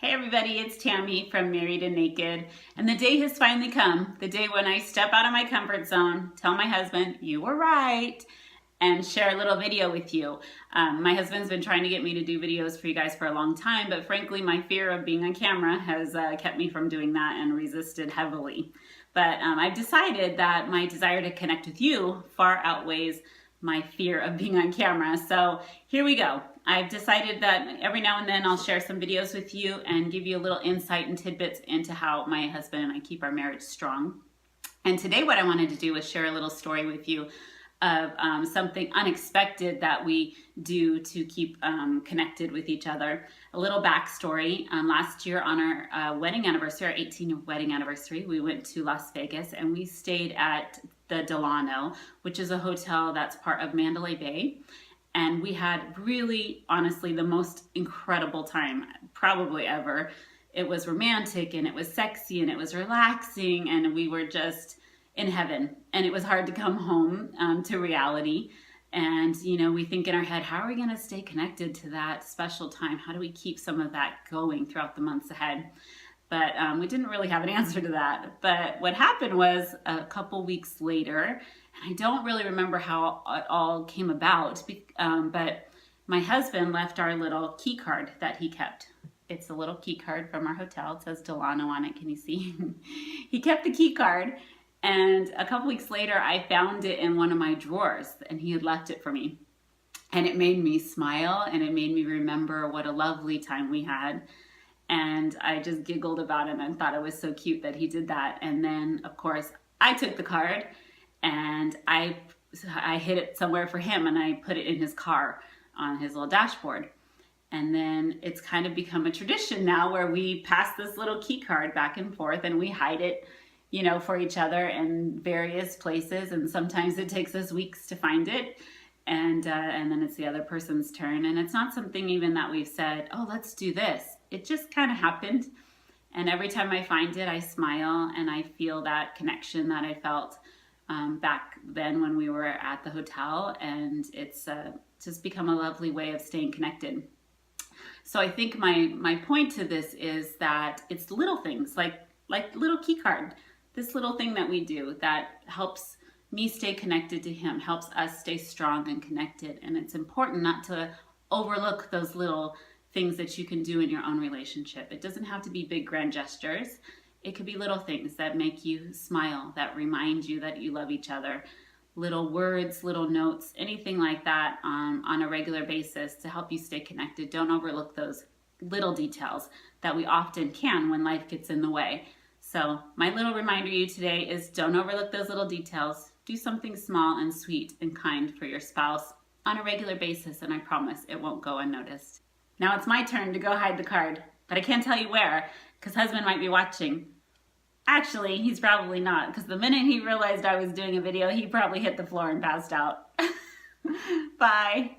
Hey everybody, it's Tammy from Married and Naked, and the day has finally come, the day when I step out of my comfort zone, tell my husband, you were right, and share a little video with you. My husband's been trying to get me to do videos for you guys for a long time, but frankly, my fear of being on camera has kept me from doing that and resisted heavily. But I've decided that my desire to connect with you far outweighs my fear of being on camera. So here we go. I've decided that every now and then I'll share some videos with you and give you a little insight and tidbits into how my husband and I keep our marriage strong. And today what I wanted to do was share a little story with you of something unexpected that we do to keep connected with each other. A little backstory. Last year on our wedding anniversary, our 18th wedding anniversary, we went to Las Vegas and we stayed at the Delano, which is a hotel that's part of Mandalay Bay. And we had really, honestly, the most incredible time probably ever. It was romantic and it was sexy and it was relaxing and we were just in heaven. And it was hard to come home to reality. And, you know, we think in our head, how are we going to stay connected to that special time? How do we keep some of that going throughout the months ahead? But we didn't really have an answer to that. But what happened was a couple weeks later, and I don't really remember how it all came about, but my husband left our little key card that he kept. It's a little key card from our hotel. It says Delano on it. Can you see? He kept the key card. And a couple weeks later, I found it in one of my drawers, and he had left it for me. And it made me smile, and it made me remember what a lovely time we had. And I just giggled about it and thought it was so cute that he did that. And then, of course, I took the card and I hid it somewhere for him and I put it in his car on his little dashboard. And then it's kind of become a tradition now where we pass this little key card back and forth and we hide it, you know, for each other in various places. And sometimes it takes us weeks to find it. And then it's the other person's turn. And it's not something even that we've said, oh, let's do this. It just kind of happened. And every time I find it, I smile and I feel that connection that I felt back then when we were at the hotel. And it's just become a lovely way of staying connected. So I think my point to this is that it's little things like little key card, this little thing that we do that helps me stay connected to him, helps us stay strong and connected. And it's important not to overlook those little things that you can do in your own relationship. It doesn't have to be big grand gestures. It could be little things that make you smile, that remind you that you love each other. Little words, little notes, anything like that on a regular basis to help you stay connected. Don't overlook those little details that we often can when life gets in the way. So my little reminder to you today is don't overlook those little details. Do something small and sweet and kind for your spouse on a regular basis, and I promise it won't go unnoticed. Now it's my turn to go hide the card, but I can't tell you where, because husband might be watching. Actually, he's probably not, because the minute he realized I was doing a video, he probably hit the floor and passed out. Bye.